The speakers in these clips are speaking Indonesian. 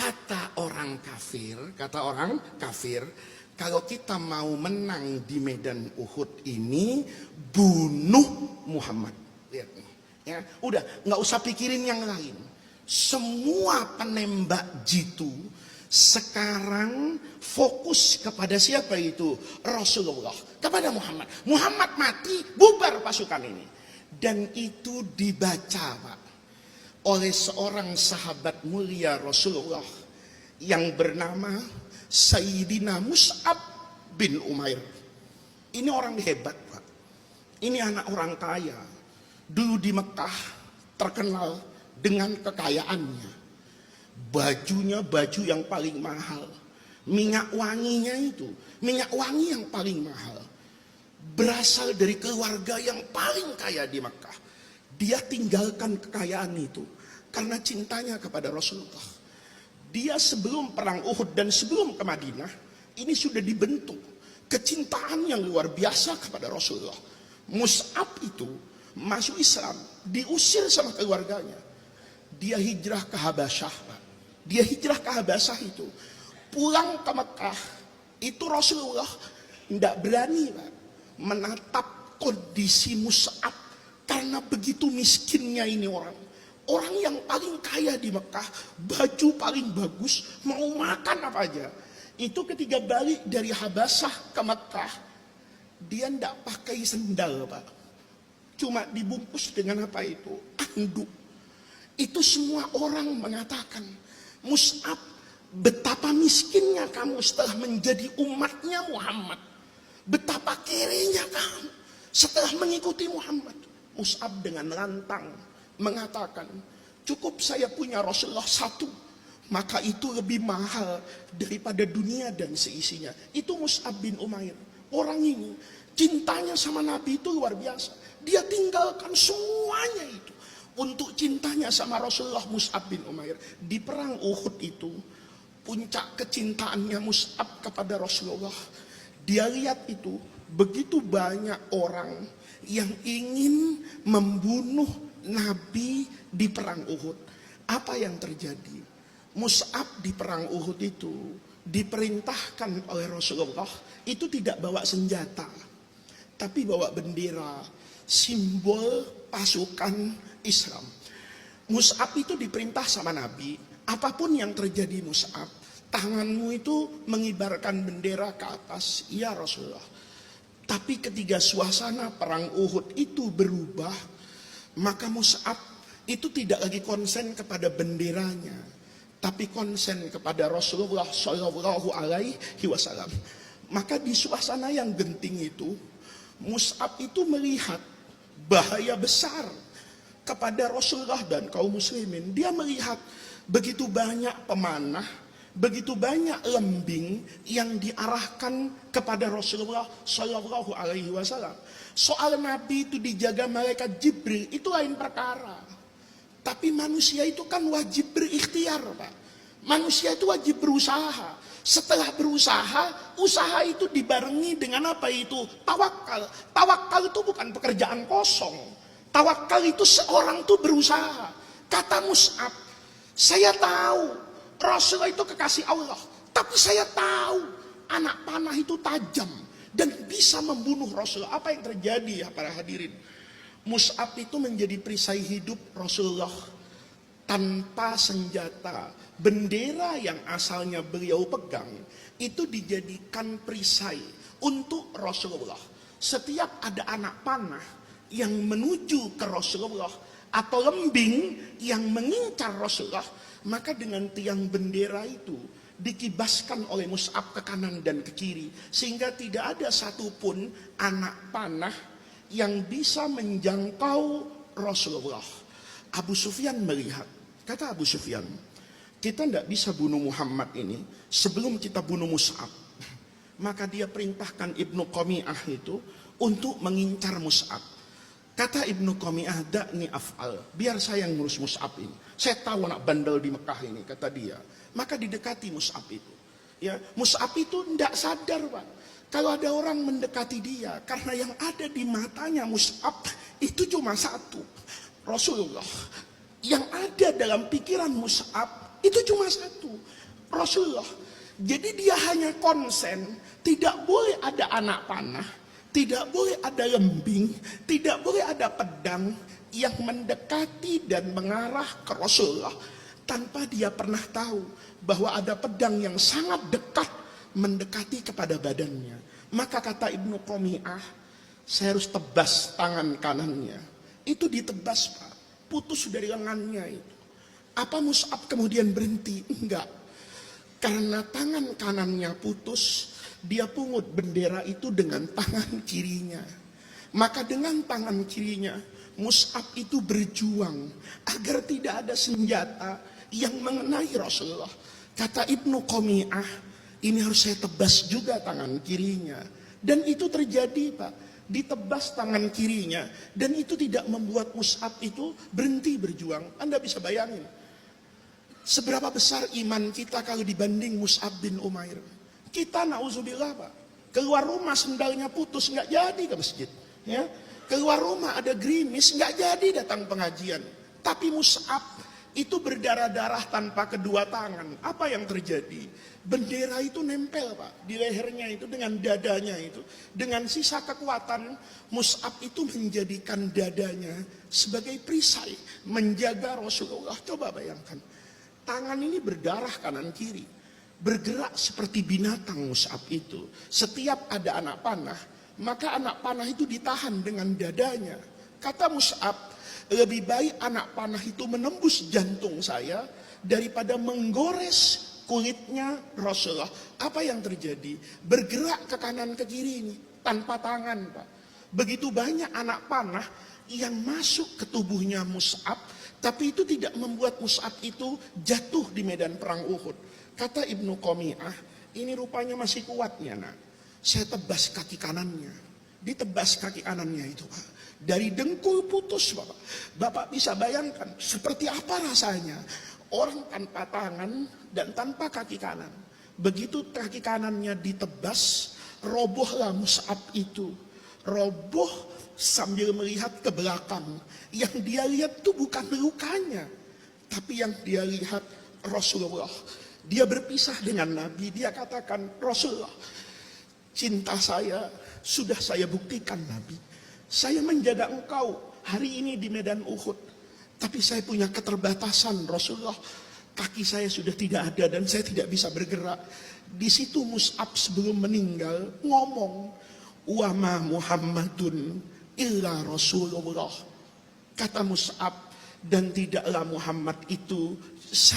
Kata orang kafir, kalau kita mau menang di medan Uhud ini, bunuh Muhammad. Lihat nih, ya, udah nggak usah pikirin yang lain. Semua penembak jitu sekarang fokus kepada siapa itu? Rasulullah, kepada Muhammad. Muhammad mati, bubar pasukan ini. Dan itu dibaca, Pak, oleh seorang sahabat mulia Rasulullah yang bernama Sayyidina Mus'ab bin Umair. Ini orang hebat, Pak. Ini anak orang kaya. Dulu di Mekah terkenal dengan kekayaannya. Bajunya baju yang paling mahal. Minyak wanginya itu, minyak wangi yang paling mahal. Berasal dari keluarga yang paling kaya di Mekah. Dia tinggalkan kekayaan itu karena cintanya kepada Rasulullah. Dia sebelum perang Uhud dan sebelum ke Madinah, ini sudah dibentuk kecintaan yang luar biasa kepada Rasulullah. Mus'ab itu masuk Islam, diusir sama keluarganya. Dia hijrah ke Habasyah, Pak. Dia hijrah ke Habasyah itu. Pulang ke Mekah, itu Rasulullah tidak berani, Pak, menatap kondisi Mus'ab. Karena begitu miskinnya ini orang. Orang yang paling kaya di Mekah, baju paling bagus, mau makan apa aja. Itu ketika balik dari Habasyah ke Mekah, dia tidak pakai sendal, Pak. Cuma dibungkus dengan apa itu? Anduk. Itu semua orang mengatakan, Mus'ab, betapa miskinnya kamu setelah menjadi umatnya Muhammad. Betapa kirinya kamu setelah mengikuti Muhammad. Mus'ab dengan lantang mengatakan, cukup saya punya Rasulullah satu, maka itu lebih mahal daripada dunia dan seisinya. Itu Mus'ab bin Umair. Orang ini cintanya sama Nabi itu luar biasa. Dia tinggalkan semuanya itu untuk cintanya sama Rasulullah. Mus'ab bin Umair di perang Uhud itu, puncak kecintaannya Mus'ab kepada Rasulullah. Dia lihat itu begitu banyak orang yang ingin membunuh Nabi di perang Uhud. Apa yang terjadi? Mus'ab di perang Uhud itu diperintahkan oleh Rasulullah itu tidak bawa senjata, tapi bawa bendera, simbol pasukan Islam. Mus'ab itu diperintah sama Nabi, apapun yang terjadi Mus'ab, tanganmu itu mengibarkan bendera ke atas, ya Rasulullah. Tapi ketika suasana perang Uhud itu berubah, maka Mus'ab itu tidak lagi konsen kepada benderanya, tapi konsen kepada Rasulullah Shallallahu Alaihi Wasallam. Maka di suasana yang genting itu, Mus'ab itu melihat bahaya besar kepada Rasulullah dan kaum muslimin. Dia melihat begitu banyak pemanah, begitu banyak lembing yang diarahkan kepada Rasulullah Shallallahu Alaihi Wasallam. Soal Nabi itu dijaga malaikat Jibril itu lain perkara. Tapi manusia itu kan wajib berikhtiar, Pak. Manusia itu wajib berusaha. Setelah berusaha, usaha itu dibarengi dengan apa itu? Tawakal. Tawakal itu bukan pekerjaan kosong. Tawakal itu seorang tuh berusaha. Kata Mus'ab, saya tahu Rasulullah itu kekasih Allah, tapi saya tahu anak panah itu tajam dan bisa membunuh Rasulullah. Apa yang terjadi ya para hadirin? Mus'ab itu menjadi perisai hidup Rasulullah tanpa senjata. Bendera yang asalnya beliau pegang itu dijadikan perisai untuk Rasulullah. Setiap ada anak panah yang menuju ke Rasulullah atau lembing yang mengincar Rasulullah, maka dengan tiang bendera itu dikibaskan oleh Mus'ab ke kanan dan ke kiri, sehingga tidak ada satupun anak panah yang bisa menjangkau Rasulullah. Abu Sufyan melihat, kata Abu Sufyan, kita tidak bisa bunuh Muhammad ini sebelum kita bunuh Mus'ab. Maka dia perintahkan Ibnu Qami'ah itu untuk mengincar Mus'ab. Kata Ibnu Qami'ah, da'ni af'al, biar saya yang ngurus Mus'ab ini. Saya tahu anak bandel di Mekah ini, kata dia. Maka didekati Mus'ab itu. Ya, Mus'ab itu tidak sadar, Pak, kalau ada orang mendekati dia, karena yang ada di matanya Mus'ab itu cuma satu, Rasulullah. Yang ada dalam pikiran Mus'ab Itu cuma satu, Rasulullah. Jadi dia hanya konsen, tidak boleh ada anak panah, tidak boleh ada lembing, tidak boleh ada pedang yang mendekati dan mengarah ke Rasulullah tanpa dia pernah tahu bahwa ada pedang yang sangat dekat mendekati kepada badannya. Maka kata Ibnu Qami'ah, saya harus tebas tangan kanannya. Itu ditebas, Pak, putus dari lengannya itu. Apa Mus'ab kemudian berhenti? Enggak. Karena tangan kanannya putus, dia pungut bendera itu dengan tangan kirinya. Maka dengan tangan kirinya, Mus'ab itu berjuang agar tidak ada senjata yang mengenai Rasulullah. Kata Ibnu Qami'ah, ini harus saya tebas juga tangan kirinya. Dan itu terjadi, Pak. Ditebas tangan kirinya. Dan itu tidak membuat Mus'ab itu berhenti berjuang. Anda bisa bayangin, seberapa besar iman kita kalau dibanding Mus'ab bin Umair. Kita na'udzubillah, Pak, keluar rumah sendalnya putus, nggak jadi ke masjid. Ya. Keluar rumah ada gerimis, nggak jadi datang pengajian. Tapi Mus'ab itu berdarah-darah tanpa kedua tangan. Apa yang terjadi? Bendera itu nempel, Pak, di lehernya itu dengan dadanya itu. Dengan sisa kekuatan, Mus'ab itu menjadikan dadanya sebagai perisai menjaga Rasulullah. Coba bayangkan. Tangan ini berdarah kanan kiri. Bergerak seperti binatang Mus'ab itu. Setiap ada anak panah, maka anak panah itu ditahan dengan dadanya. Kata Mus'ab, lebih baik anak panah itu menembus jantung saya daripada menggores kulitnya Rasulullah. Apa yang terjadi? Bergerak ke kanan ke kiri ini tanpa tangan, Pak. Begitu banyak anak panah yang masuk ke tubuhnya Mus'ab, tapi itu tidak membuat Mus'ab itu jatuh di medan perang Uhud. Kata Ibnu Qami'ah, ini rupanya masih kuatnya, nak. Saya tebas kaki kanannya. Ditebas kaki kanannya itu, Pak. Dari dengkul putus, Bapak. Bapak bisa bayangkan seperti apa rasanya orang tanpa tangan dan tanpa kaki kanan. Begitu kaki kanannya ditebas, robohlah Mus'ab itu. Roboh sambil melihat ke belakang. Yang dia lihat itu bukan lukanya, tapi yang dia lihat Rasulullah. Dia berpisah dengan Nabi. Dia katakan, Rasulullah, cinta saya sudah saya buktikan, Nabi. Saya menjaga engkau hari ini di medan Uhud. Tapi saya punya keterbatasan, Rasulullah. Kaki saya sudah tidak ada dan saya tidak bisa bergerak. Di situ Mus'ab sebelum meninggal ngomong, wa ma Muhammadun illa Rasulullah. Kata Mus'ab, dan tidaklah Muhammad itu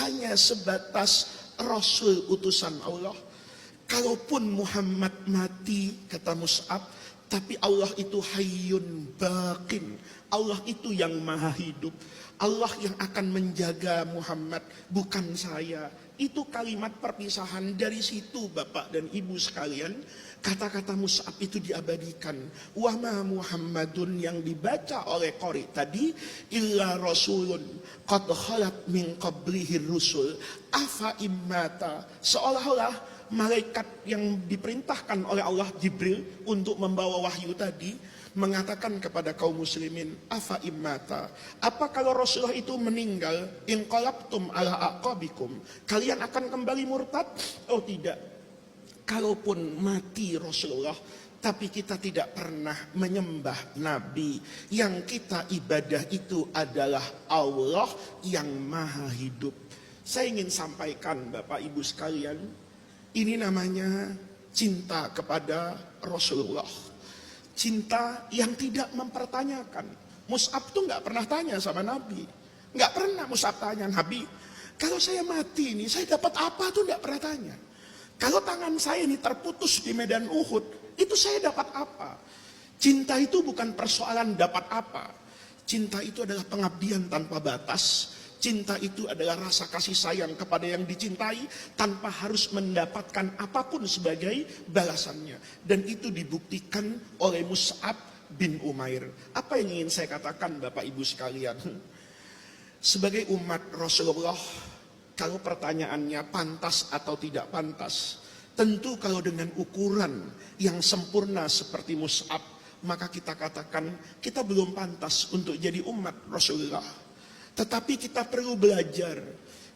hanya sebatas Rasul utusan Allah. Kalaupun Muhammad mati, kata Mus'ab, tapi Allah itu hayyun baqin. Allah itu yang maha hidup. Allah yang akan menjaga Muhammad, bukan saya. Itu kalimat perpisahan. Dari situ Bapak dan Ibu sekalian, kata-kata Mus'ab itu diabadikan. Wa ma Muhammadun yang dibaca oleh qari tadi, illa rasulun qad khalat min qablihi rusul afa immata. Seolah-olah malaikat yang diperintahkan oleh Allah Jibril untuk membawa wahyu tadi mengatakan kepada kaum muslimin, afa immata, apa kalau Rasulullah itu meninggal, inqalabtum ala aqabikum, kalian akan kembali murtad? Oh tidak. Kalaupun mati Rasulullah, tapi kita tidak pernah menyembah Nabi. Yang kita ibadah itu adalah Allah yang maha hidup. Saya ingin sampaikan Bapak Ibu sekalian, ini namanya cinta kepada Rasulullah. Cinta yang tidak mempertanyakan. Mus'ab tuh gak pernah tanya sama Nabi. Gak pernah Mus'ab tanya, Nabi, kalau saya mati ini, saya dapat apa tuh gak pernah tanya. Kalau tangan saya ini terputus di medan Uhud, itu saya dapat apa? Cinta itu bukan persoalan dapat apa. Cinta itu adalah pengabdian tanpa batas. Cinta itu adalah rasa kasih sayang kepada yang dicintai tanpa harus mendapatkan apapun sebagai balasannya. Dan itu dibuktikan oleh Mus'ab bin Umair. Apa yang ingin saya katakan Bapak Ibu sekalian? Sebagai umat Rasulullah, kalau pertanyaannya pantas atau tidak pantas, tentu kalau dengan ukuran yang sempurna seperti Mus'ab, maka kita katakan kita belum pantas untuk jadi umat Rasulullah. Tetapi kita perlu belajar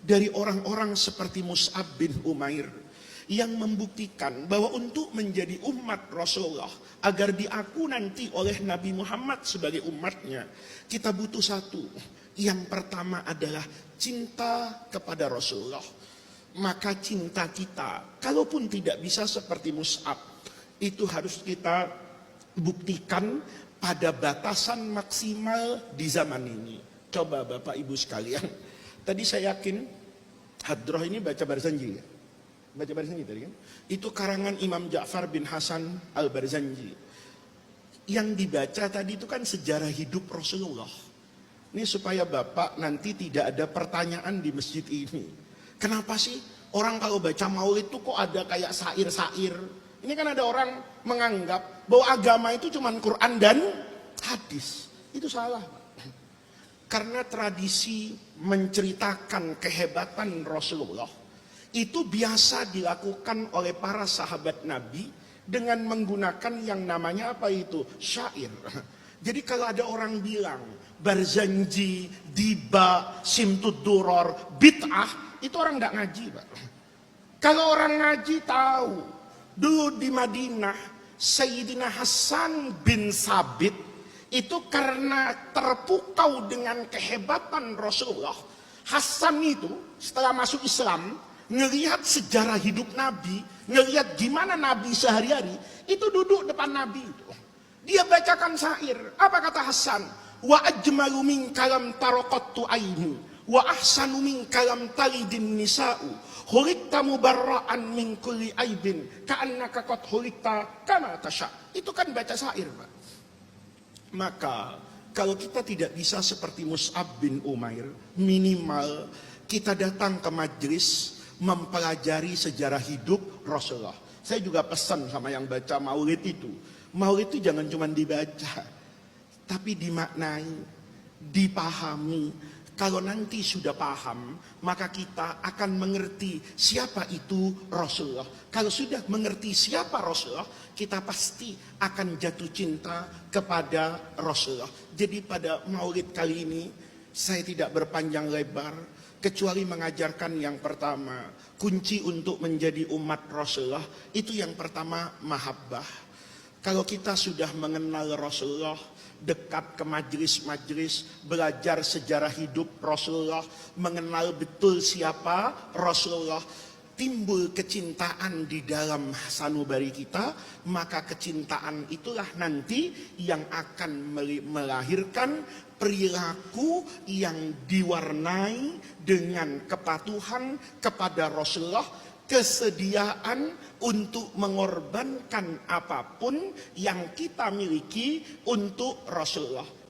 dari orang-orang seperti Mus'ab bin Umair yang membuktikan bahwa untuk menjadi umat Rasulullah agar diaku nanti oleh Nabi Muhammad sebagai umatnya, kita butuh satu. Yang pertama adalah cinta kepada Rasulullah. Maka cinta kita, kalaupun tidak bisa seperti Mus'ab, itu harus kita buktikan pada batasan maksimal di zaman ini. Coba Bapak Ibu sekalian, tadi saya yakin Hadroh ini baca Barzanji ya? Baca Barzanji tadi kan? Itu karangan Imam Ja'far bin Hasan al-Barzanji. Yang dibaca tadi itu kan sejarah hidup Rasulullah. Ini supaya Bapak nanti tidak ada pertanyaan di masjid ini. Kenapa sih orang kalau baca maulid itu kok ada kayak sair-sair? Ini kan ada orang menganggap bahwa agama itu cuma Quran dan hadis. Itu salah, Pak. Karena tradisi menceritakan kehebatan Rasulullah itu biasa dilakukan oleh para sahabat Nabi dengan menggunakan yang namanya apa itu? Syair. Jadi kalau ada orang bilang Barzanji, Diba, Simtud Duror, Bid'ah, itu orang tidak ngaji, Pak. Kalau orang ngaji tahu, dulu di Madinah Sayyidina Hasan bin Sabit itu karena terpukau dengan kehebatan Rasulullah. Hasan itu setelah masuk Islam, ngelihat sejarah hidup Nabi, ngelihat gimana Nabi sehari-hari, itu duduk depan Nabi itu. Dia bacakan syair. Apa kata Hasan? Wa ajmalu min kalam taraqattu aini, wa ahsanu min kalam talidin nisa'u, hulikta mubarra'an min kulli aibin, ka'annaka qad hulikta kama tasha. Itu kan baca syair, Pak. Maka kalau kita tidak bisa seperti Mus'ab bin Umair, minimal kita datang ke majelis mempelajari sejarah hidup Rasulullah. Saya juga pesan sama yang baca maulid itu. Maulid itu jangan cuma dibaca, tapi dimaknai, dipahami. Kalau nanti sudah paham, maka kita akan mengerti siapa itu Rasulullah. Kalau sudah mengerti siapa Rasulullah, kita pasti akan jatuh cinta kepada Rasulullah. Jadi pada maulid kali ini, saya tidak berpanjang lebar, kecuali mengajarkan yang pertama, kunci untuk menjadi umat Rasulullah, itu yang pertama mahabbah. Kalau kita sudah mengenal Rasulullah, dekat ke majelis-majelis, belajar sejarah hidup Rasulullah, mengenal betul siapa Rasulullah, timbul kecintaan di dalam sanubari kita, maka kecintaan itulah nanti yang akan melahirkan perilaku yang diwarnai dengan kepatuhan kepada Rasulullah, kesediaan untuk mengorbankan apapun yang kita miliki untuk Rasulullah.